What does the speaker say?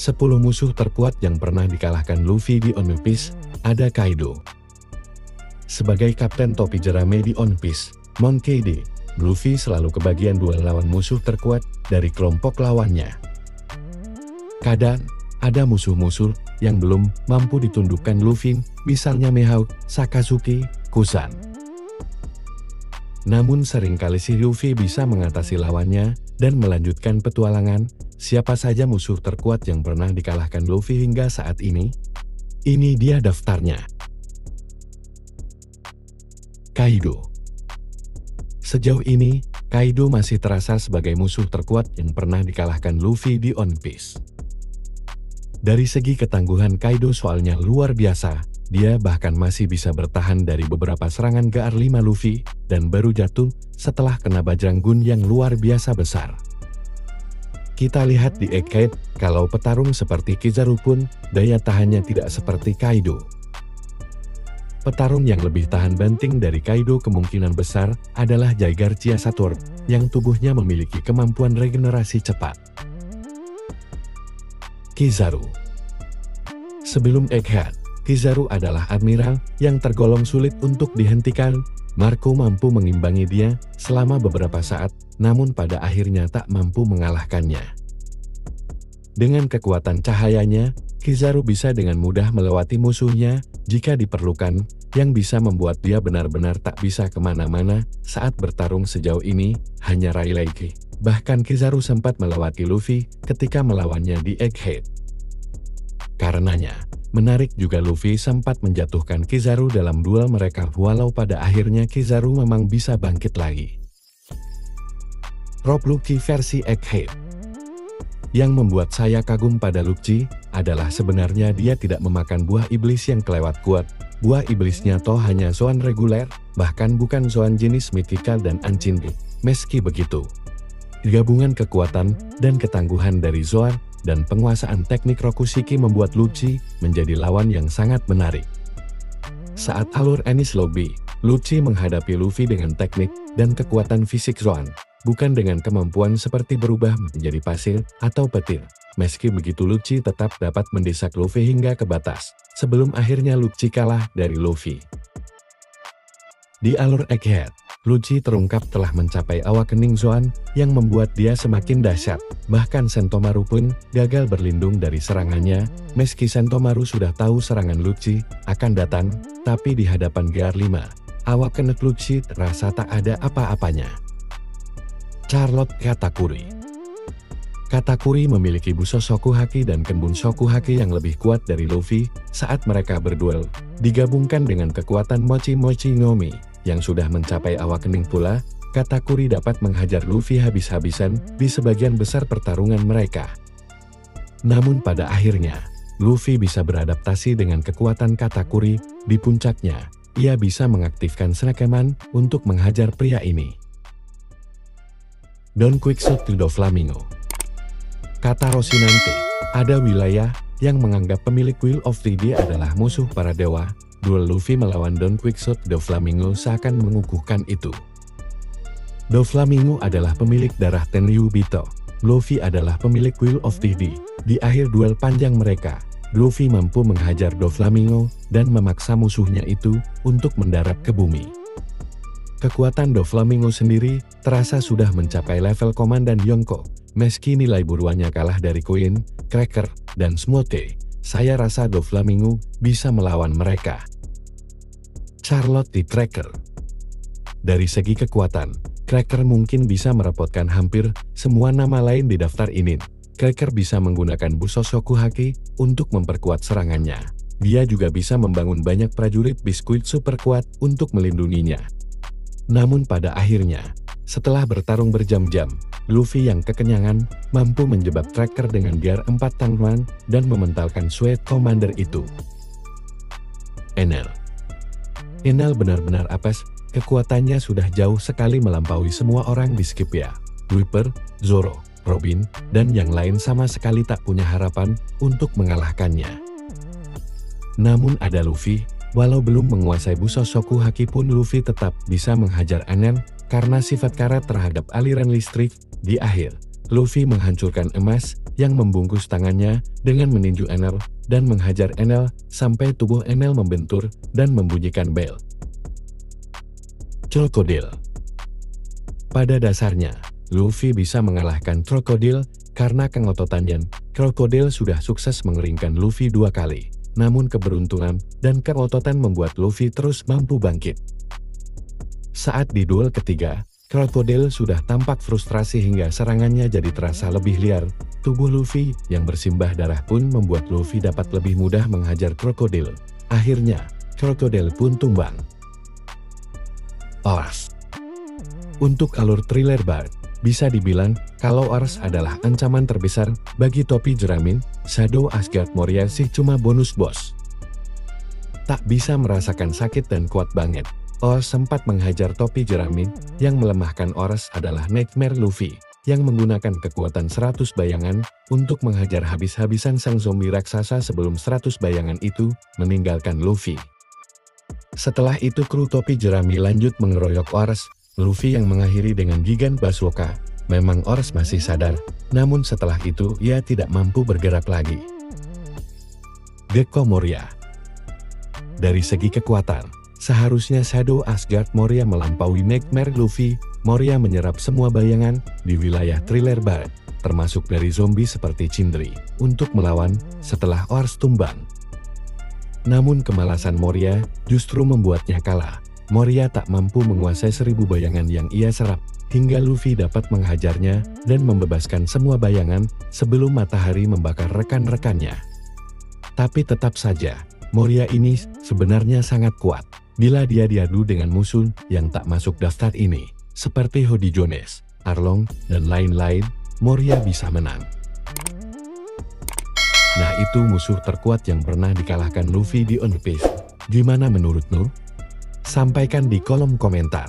10 musuh terkuat yang pernah dikalahkan Luffy di One Piece, ada Kaido. Sebagai kapten topi jerami di One Piece, Monkey D., Luffy selalu kebagian duel lawan musuh terkuat dari kelompok lawannya. Kadang, ada musuh-musuh yang belum mampu ditundukkan Luffy, misalnya Mihawk, Sakazuki, Kusan. Namun seringkali si Luffy bisa mengatasi lawannya dan melanjutkan petualangan. Siapa saja musuh terkuat yang pernah dikalahkan Luffy hingga saat ini? Ini dia daftarnya. Kaido. Sejauh ini, Kaido masih terasa sebagai musuh terkuat yang pernah dikalahkan Luffy di One Piece. Dari segi ketangguhan Kaido soalnya luar biasa. Dia bahkan masih bisa bertahan dari beberapa serangan GR5 Luffy, dan baru jatuh setelah kena bajrang gun yang luar biasa besar. Kita lihat di Egghead, kalau petarung seperti Kizaru pun, daya tahannya tidak seperti Kaido. Petarung yang lebih tahan banting dari Kaido kemungkinan besar adalah Jaigarcia Saturn, yang tubuhnya memiliki kemampuan regenerasi cepat. Kizaru. Sebelum Egghead, Kizaru adalah admiral yang tergolong sulit untuk dihentikan. Marco mampu mengimbangi dia selama beberapa saat, namun pada akhirnya tak mampu mengalahkannya. Dengan kekuatan cahayanya, Kizaru bisa dengan mudah melewati musuhnya jika diperlukan, yang bisa membuat dia benar-benar tak bisa kemana-mana saat bertarung. Sejauh ini, hanya Rayleigh. Bahkan Kizaru sempat melewati Luffy ketika melawannya di Egghead. Karenanya, menarik juga Luffy sempat menjatuhkan Kizaru dalam duel mereka, walau pada akhirnya Kizaru memang bisa bangkit lagi. Rob Lucci versi Egghead. Yang membuat saya kagum pada Lucci adalah sebenarnya dia tidak memakan buah iblis yang kelewat kuat. Buah iblisnya toh hanya Zoan reguler, bahkan bukan Zoan jenis mythical dan Ancient. Meski begitu, gabungan kekuatan dan ketangguhan dari Zoan dan penguasaan teknik Rokushiki membuat Lucci menjadi lawan yang sangat menarik. Saat alur Enies Lobby, Lucci menghadapi Luffy dengan teknik dan kekuatan fisik Zoan, bukan dengan kemampuan seperti berubah menjadi pasir atau petir. Meski begitu, Lucci tetap dapat mendesak Luffy hingga ke batas, sebelum akhirnya Lucci kalah dari Luffy. Di alur Egghead, Lucci terungkap telah mencapai awakening Zoan yang membuat dia semakin dahsyat. Bahkan Sentomaru pun gagal berlindung dari serangannya. Meski Sentomaru sudah tahu serangan Lucci akan datang, tapi di hadapan GR5, awakening Lucci terasa tak ada apa-apanya. Charlotte Katakuri. Katakuri memiliki Busoshoku Haki dan Kenbun Shoku Haki yang lebih kuat dari Luffy saat mereka berduel, digabungkan dengan kekuatan Mochi Mochi Ngomi yang sudah mencapai awakening pula. Katakuri dapat menghajar Luffy habis-habisan di sebagian besar pertarungan mereka. Namun pada akhirnya, Luffy bisa beradaptasi dengan kekuatan Katakuri. Di puncaknya, ia bisa mengaktifkan Snakeman untuk menghajar pria ini. Don Quickshot to Doflamingo. Kata Rocinante, ada wilayah yang menganggap pemilik Will of the Day adalah musuh para dewa. Duel Luffy melawan Don Quickshot Doflamingo seakan mengukuhkan itu. Doflamingo adalah pemilik darah Tenryubito. Luffy adalah pemilik Will of the Day. Di akhir duel panjang mereka, Luffy mampu menghajar Doflamingo dan memaksa musuhnya itu untuk mendarat ke bumi. Kekuatan Doflamingo sendiri terasa sudah mencapai level Komandan Yonko. Meski nilai buruannya kalah dari Queen, Cracker, dan Smote, saya rasa Doflamingo bisa melawan mereka. Charlotte di Cracker. Dari segi kekuatan, Cracker mungkin bisa merepotkan hampir semua nama lain di daftar ini. Cracker bisa menggunakan Busoshoku Haki untuk memperkuat serangannya. Dia juga bisa membangun banyak prajurit biskuit super kuat untuk melindunginya. Namun pada akhirnya, setelah bertarung berjam-jam, Luffy yang kekenyangan mampu menjebak Cracker dengan GR4 Tangman dan mementalkan Sweat Commander itu. Enel. Enel benar-benar apes. Kekuatannya sudah jauh sekali melampaui semua orang di Skypiea. Viper, Zoro, Robin, dan yang lain sama sekali tak punya harapan untuk mengalahkannya. Namun ada Luffy, walau belum menguasai Busoshoku Haki pun Luffy tetap bisa menghajar Enel karena sifat karat terhadap aliran listrik. Di akhir, Luffy menghancurkan emas yang membungkus tangannya dengan meninju Enel dan menghajar Enel sampai tubuh Enel membentur dan membunyikan bel. Krokodil. Pada dasarnya, Luffy bisa mengalahkan krokodil karena kengototannya. Krokodil sudah sukses mengeringkan Luffy 2 kali. Namun keberuntungan dan keototan membuat Luffy terus mampu bangkit. Saat di duel ketiga, krokodil sudah tampak frustrasi hingga serangannya jadi terasa lebih liar. Tubuh Luffy yang bersimbah darah pun membuat Luffy dapat lebih mudah menghajar krokodil. Akhirnya, krokodil pun tumbang. Ors. Untuk alur thriller Bard, bisa dibilang kalau Ors adalah ancaman terbesar bagi topi jerami. Shadow Asgard Moria sih cuma bonus bos. Tak bisa merasakan sakit dan kuat banget. Ors sempat menghajar topi jerami. Yang melemahkan Ors adalah Nightmare Luffy yang menggunakan kekuatan 100 bayangan untuk menghajar habis-habisan sang zombie raksasa sebelum 100 bayangan itu meninggalkan Luffy. Setelah itu kru topi jerami lanjut mengeroyok Ors. Luffy yang mengakhiri dengan Gigant Bazooka. Memang Ors masih sadar, namun setelah itu ia tidak mampu bergerak lagi. Gekko Moria. Dari segi kekuatan, seharusnya Shadow Asgard Moria melampaui Nightmare Luffy. Moria menyerap semua bayangan di wilayah thriller Bard, termasuk dari zombie seperti Cindri, untuk melawan setelah Ors tumbang. Namun kemalasan Moria justru membuatnya kalah. Moria tak mampu menguasai 1000 bayangan yang ia serap, hingga Luffy dapat menghajarnya dan membebaskan semua bayangan sebelum matahari membakar rekan-rekannya. Tapi tetap saja, Moria ini sebenarnya sangat kuat. Bila dia diadu dengan musuh yang tak masuk daftar ini, seperti Hody Jones, Arlong, dan lain-lain, Moria bisa menang. Nah itu musuh terkuat yang pernah dikalahkan Luffy di One Piece. Gimana menurutmu? Sampaikan di kolom komentar.